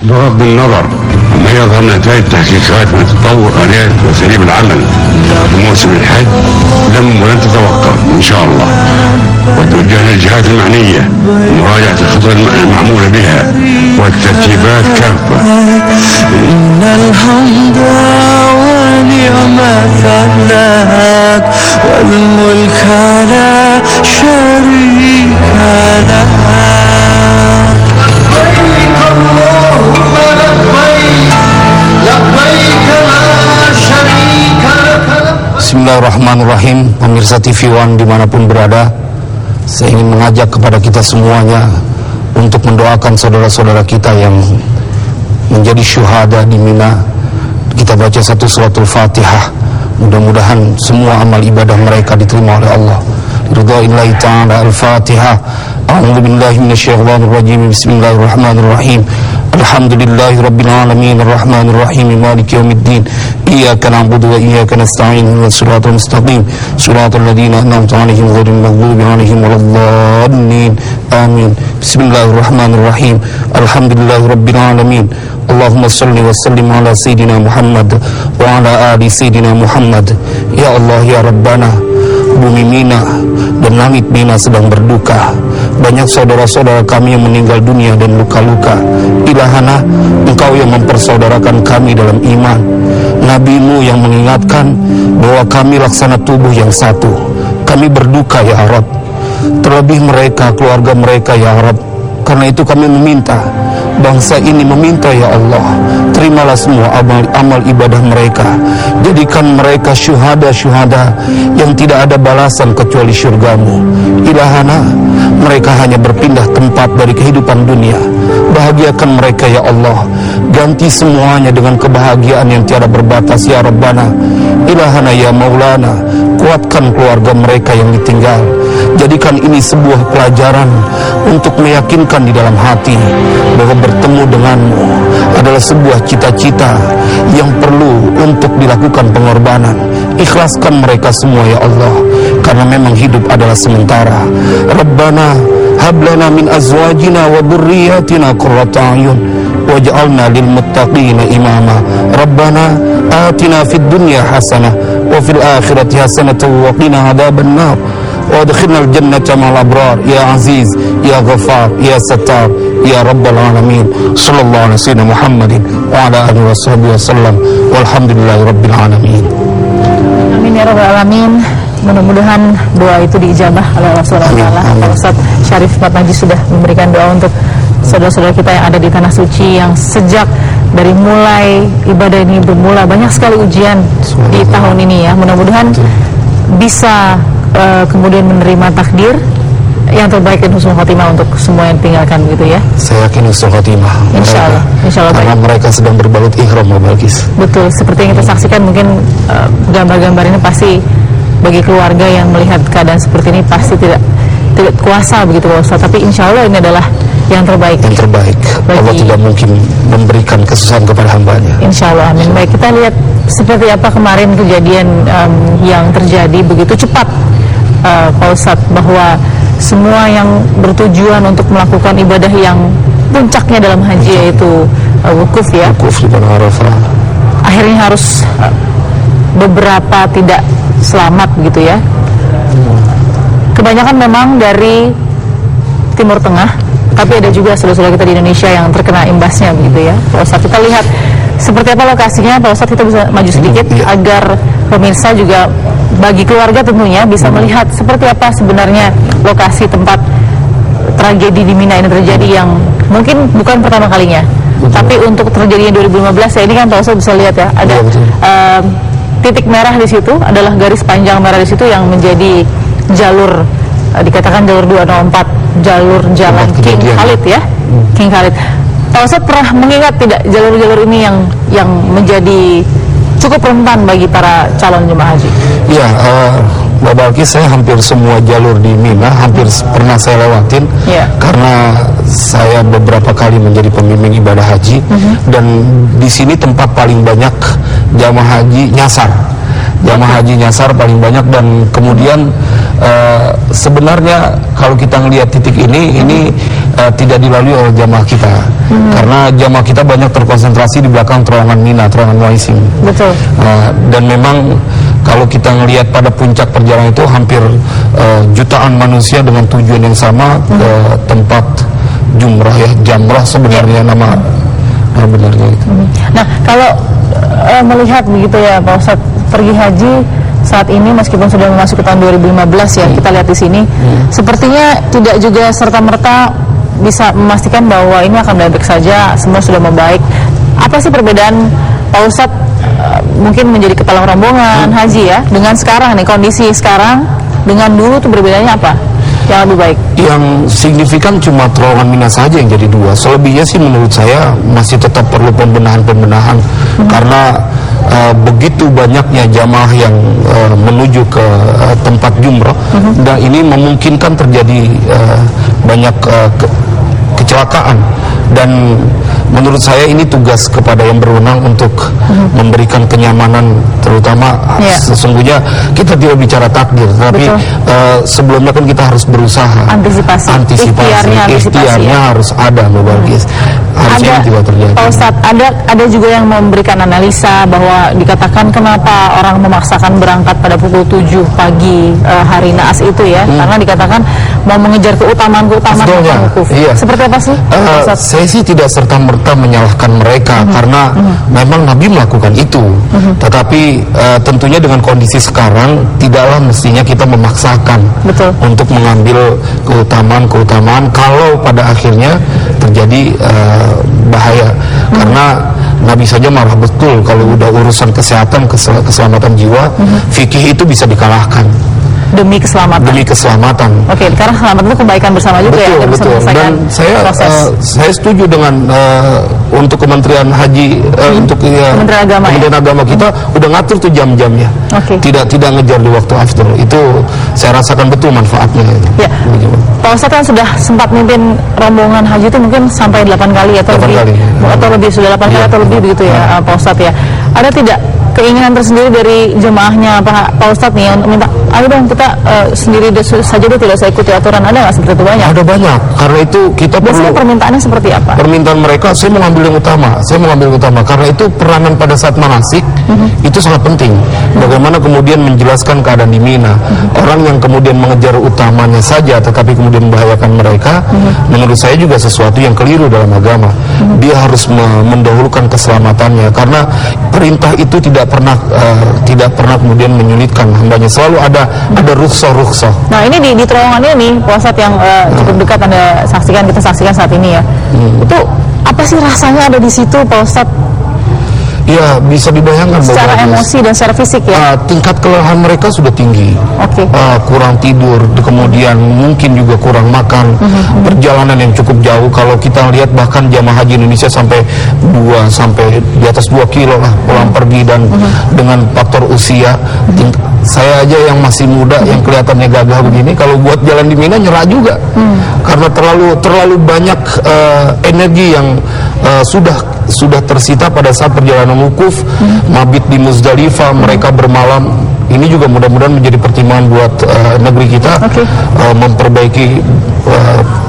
بغض النظر ما يظهر نتائج تحقيقات من تطور آليات وأساليب العمل في موسم الحج لن تتوقف إن شاء الله، وتوجه للجهات المعنية مراجعة الخطط المعمولة بها والترتيبات كافة. إن الحمد ونعمة لك والملك لا شريك لك. Bismillahirrahmanirrahim. Pemirsa TV One dimanapun berada, saya ingin mengajak kepada kita semuanya untuk mendoakan saudara-saudara kita yang menjadi syuhada di Mina. Kita baca satu suratul Fatihah. Mudah-mudahan semua amal ibadah mereka diterima oleh Allah. Ridha'illahi ta'ala. Al-Fatihah. A'udzu billahi minasyaitonir rajim. Bismillahirrahmanirrahim. Alhamdulillahi rabbil alamin arrahmanir rahim maliki yaumiddin. Iyyaka na'budu wa iyyaka nasta'in ihdinas siratal mustaqim siratal ladzina an'amta 'alaihim ghairil maghdubi 'alaihim waladdallin. Amin. Bismillahirrahmanirrahim. Alhamdulillahi rabbil alamin. Allahumma salli wa sallim ala sayyidina Muhammad wa ala ali sayyidina Muhammad. Ya Allah ya Rabbana, bumi Mina dan langit Mina sedang berduka. Banyak saudara-saudara kami yang meninggal dunia dan luka-luka. Ilahana, Engkau yang mempersaudarakan kami dalam iman. Nabi-Mu yang mengingatkan bahwa kami laksana tubuh yang satu. Kami berduka ya Rabb, terlebih mereka, keluarga mereka ya Rabb. Karena itu kami meminta, bangsa ini meminta ya Allah, terimalah semua amal ibadah mereka. Jadikan mereka syuhada-syuhada yang tidak ada balasan kecuali syurga-Mu. Ilahana, mereka hanya berpindah tempat dari kehidupan dunia. Bahagiakan mereka ya Allah, ganti semuanya dengan kebahagiaan yang tiada berbatas ya Rabbana. Ilahana ya Maulana, kuatkan keluarga mereka yang ditinggal. Jadikan ini sebuah pelajaran untuk meyakinkan di dalam hati bahwa bertemu denganmu adalah sebuah cita-cita yang perlu untuk dilakukan pengorbanan. Ikhlaskan mereka semua ya Allah, karena memang hidup adalah sementara. Rabbana hablana min azwajina wa dhurriyyatina qurrata a'yun waj'alna lil muttaqina imama. Rabbana atina fid dunya hasanah wa fil akhirati hasanah wa qina adzaban nar wa adkhilna al jannata ma'al abrar ya aziz ya ghafar ya sattar ya rabbal alamin. Sallallahu alaihi wasallam Muhammadin wa ala alihi wasallam walhamdulillahi rabbil alamin. Amin ya rabbal alamin. Mudah-mudahan doa itu diijabah oleh Allah Subhanahu wa taala. Pak Ustaz Syarif Fatmajid sudah memberikan doa untuk saudara-saudara kita yang ada di tanah suci, yang sejak dari mulai ibadah ini bermula banyak sekali ujian di tahun ini ya. Mudah-mudahan bisa kemudian menerima takdir yang terbaik dan husnul khotimah untuk semua yang tinggalkan gitu ya. Saya yakin husnul khotimah. Insyaallah karena baik. mereka sedang berbalut ihram Balkis. Betul, seperti yang kita saksikan mungkin gambar-gambar ini pasti bagi keluarga yang melihat keadaan seperti ini pasti tidak kuasa begitu Pak Ustaz, tapi insya Allah ini adalah yang terbaik. Yang terbaik. Allah tidak mungkin memberikan kesusahan kepada hambanya. Insya Allah, amin. Baik, kita lihat seperti apa kemarin kejadian yang terjadi begitu cepat Pak Ustaz, bahwa semua yang bertujuan untuk melakukan ibadah yang puncaknya dalam haji yaitu wukuf ya. Wukuf di Padang Arafah. Akhirnya harus beberapa tidak selamat begitu ya. Kebanyakan memang dari Timur Tengah, tapi ada juga saudara-saudara kita di Indonesia yang terkena imbasnya begitu ya. Pak Ustaz, kita lihat seperti apa lokasinya. Pak Ustaz, kita bisa maju sedikit agar pemirsa juga bagi keluarga tentunya bisa melihat seperti apa sebenarnya lokasi tempat tragedi di Mina ini terjadi, yang mungkin bukan pertama kalinya. Tapi untuk terjadinya 2015 ya, ini kan Pak Ustaz bisa lihat ya, ada titik merah di situ, adalah garis panjang merah di situ yang menjadi jalur, dikatakan jalur 204, jalur jalan King Khalid ya. King Khalid. Pak Ustaz pernah mengingat tidak jalur-jalur ini yang menjadi cukup rentan bagi para calon jemaah haji? Iya, Mbak Balkis, saya hampir semua jalur di Mina hampir pernah saya lewatin, karena saya beberapa kali menjadi pembimbing ibadah haji, dan di sini tempat paling banyak jamaah haji nyasar. Jamaah haji nyasar paling banyak, dan kemudian sebenarnya kalau kita ngelihat titik ini tidak dilalui oleh jamaah kita, karena jamaah kita banyak terkonsentrasi di belakang terowongan Mina, terowongan Waising. Betul. Dan memang kalau kita ngelihat pada puncak perjalanan itu hampir jutaan manusia dengan tujuan yang sama ke tempat jumrah ya, jamrah sebenarnya nama benarnya itu. Nah, kalau melihat begitu ya Pak Ustadz, pergi haji saat ini meskipun sudah memasuki tahun 2015 ya, kita lihat di sini sepertinya tidak juga serta-merta bisa memastikan bahwa ini akan baik-baik saja, semua sudah membaik. Apa sih perbedaan Pak Ustadz mungkin menjadi kepala rombongan haji ya dengan sekarang nih, kondisi sekarang dengan dulu tuh berbedanya apa yang lebih baik? Yang signifikan cuma terowongan Mina saja yang jadi dua. Selebihnya sih menurut saya masih tetap perlu pembenahan karena begitu banyaknya jamaah yang menuju ke tempat jumrah, dan ini memungkinkan terjadi banyak kecelakaan. Dan menurut saya ini tugas kepada yang berwenang untuk memberikan kenyamanan, terutama sesungguhnya kita tidak bicara takdir, tapi sebelumnya kan kita harus berusaha antisipasi ikhtiarnya harus ada, harusnya tidak terjadi. Pak Ustadz, ada juga yang memberikan analisa bahwa dikatakan kenapa orang memaksakan berangkat pada pukul 7 pagi hari naas itu ya, karena dikatakan mau mengejar keutamaan wukuf. Seperti apa sih? Saya sih tidak serta-merta menyalahkan mereka karena memang Nabi melakukan itu, tetapi tentunya dengan kondisi sekarang tidaklah mestinya kita memaksakan untuk mengambil keutamaan kalau pada akhirnya terjadi bahaya, karena Nabi saja marah betul kalau udah urusan kesehatan, keselamatan jiwa, fikih itu bisa dikalahkan demi keselamatan. Oke, karena selamat itu kebaikan bersama juga. Betul. Dan saya setuju dengan untuk Kementerian Haji, untuk Kementerian Agama kita udah ngatur tuh jam-jamnya. Tidak ngejar di waktu after. Itu saya rasakan betul manfaatnya. Ya. Pak Ustadz kan sudah sempat mimpin rombongan haji itu mungkin sampai 8 kali atau lebih sudah 8 kali atau lebih begitu ya Pak Ustadz ya. Ada tidak keinginan tersendiri dari jemaahnya Pak Ustadz nih untuk minta, ayo dong kita sendiri saja deh, tidak usah ikuti aturan, ada nggak seperti itu? Banyak? Ada banyak, karena itu kita biasanya perlu. Permintaannya seperti apa? Permintaan mereka, saya mengambil yang utama, karena itu peranan pada saat manasik itu sangat penting. Bagaimana kemudian menjelaskan keadaan di Mina, orang yang kemudian mengejar utamanya saja tetapi kemudian membahayakan mereka, menurut saya juga sesuatu yang keliru dalam agama. Dia harus mendahulukan keselamatannya, karena perintah itu tidak pernah kemudian menyulitkan hambanya, selalu ada rukhsah. Nah ini di terowongan ini Pak Ustadz yang cukup dekat kita saksikan saat ini ya, itu apa sih rasanya ada di situ Pak Ustadz? Ya bisa dibayangkan secara emosi dan secara fisik ya. Tingkat kelelahan mereka sudah tinggi. Kurang tidur, kemudian mungkin juga kurang makan. Perjalanan yang cukup jauh. Kalau kita lihat bahkan jamaah haji Indonesia sampai di atas 2 kilo lah pulang pergi, dan dengan faktor usia. Saya aja yang masih muda, yang kelihatannya gagah begini, kalau buat jalan di Mina nyerah juga, karena terlalu banyak energi yang sudah tersita pada saat perjalanan wukuf, mabit di Muzdalifah, mereka bermalam. Ini juga mudah-mudahan menjadi pertimbangan buat negeri kita, memperbaiki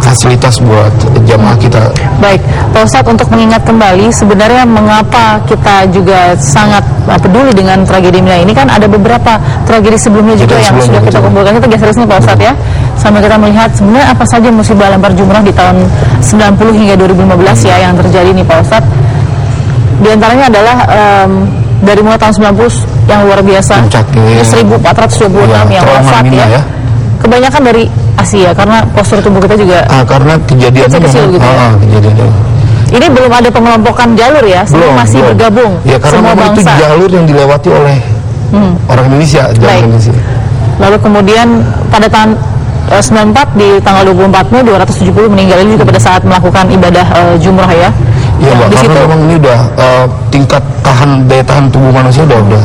fasilitas buat jamaah kita. Baik, Pak Ustadz, untuk mengingat kembali sebenarnya mengapa kita juga sangat peduli dengan tragedi Mina ini, kan ada beberapa tragedi sebelumnya juga yang sudah kita kumpulkan. Kita geser sini Pak Ustadz ya, sambil kita melihat sebenarnya apa saja musibah lempar jumrah di tahun 90 hingga 2015 ya yang terjadi nih Pak Ustadz. Di antaranya adalah dari mulai tahun 90 yang luar biasa, 1426 yang wafat ya. Kebanyakan dari Asia karena postur tubuh kita juga karena kejadiannya kecil gitu ya. Ini belum ada pengelompokan jalur ya, semua masih bergabung ya, karena semua bangsa. Itu jalur yang dilewati oleh orang Indonesia, Indonesia. Lalu kemudian pada tahun 94 di tanggal 24 Mei 270 meninggal ini juga pada saat melakukan ibadah jumrah ya. Iya Mbak, karena memang ini udah tingkat daya tahan tubuh manusia udah.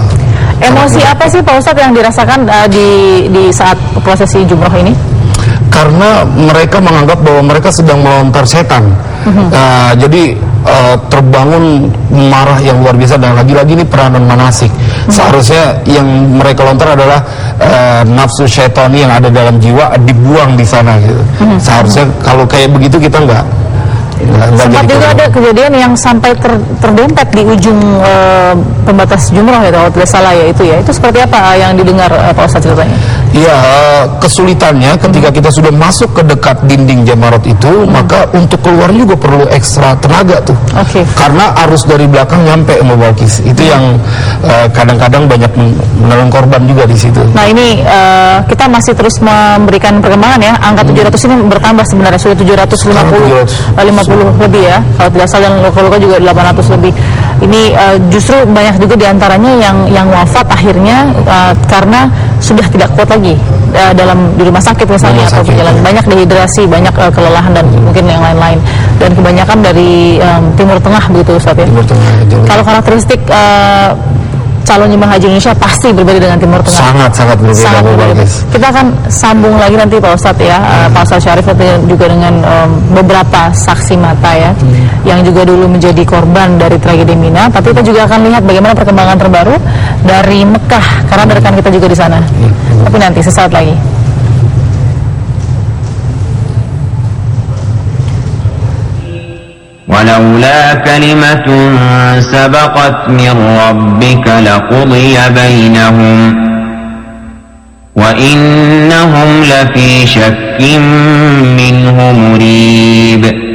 Emosi apa sih Pak Ustadz yang dirasakan di saat prosesi jumrah ini? Karena mereka menganggap bahwa mereka sedang melontar setan. Jadi terbangun marah yang luar biasa, dan lagi-lagi ini peranan manasik. Seharusnya yang mereka lontar adalah nafsu syaitani yang ada dalam jiwa dibuang di sana gitu. Seharusnya kalau kayak begitu kita enggak sempat juga ada kejadian yang sampai terdempet di ujung pembatas jumrah ya, kalau tidak salah ya itu ya. Itu seperti apa yang didengar Pak Ustadz ceritanya? Iya, kesulitannya ketika kita sudah masuk ke dekat dinding Jamarat itu, maka untuk keluar juga perlu ekstra tenaga tuh. Karena arus dari belakang nyampe Mbak Balkis. Itu yang kadang-kadang banyak menelan korban juga di situ. Nah ini kita masih terus memberikan perkembangan ya. Angka 700 ini bertambah sebenarnya, sudah 750 lebih ya. Kalau tidak salah, dan luka-luka juga 800 lebih. Ini justru banyak juga diantaranya yang wafat akhirnya karena sudah tidak kuat lagi di rumah sakit misalnya, atau perjalanan, banyak dehidrasi, banyak kelelahan dan mungkin yang lain-lain, dan kebanyakan dari Timur Tengah begitu Ustaz ya. Kalau karakteristik calon jemaah haji Indonesia pasti berbeda dengan Timur Tengah. Sangat berbeda. Kita akan sambung lagi nanti Pak Ustadz ya, Pak Ustadz Syarif juga dengan beberapa saksi mata ya, yang juga dulu menjadi korban dari tragedi Mina. Tapi kita juga akan lihat bagaimana perkembangan terbaru dari Mekah, karena ada rekan kita juga di sana. Tapi nanti sesaat lagi. ولولا كلمة سبقت من ربك لقضي بينهم وإنهم لفي شك منه مريب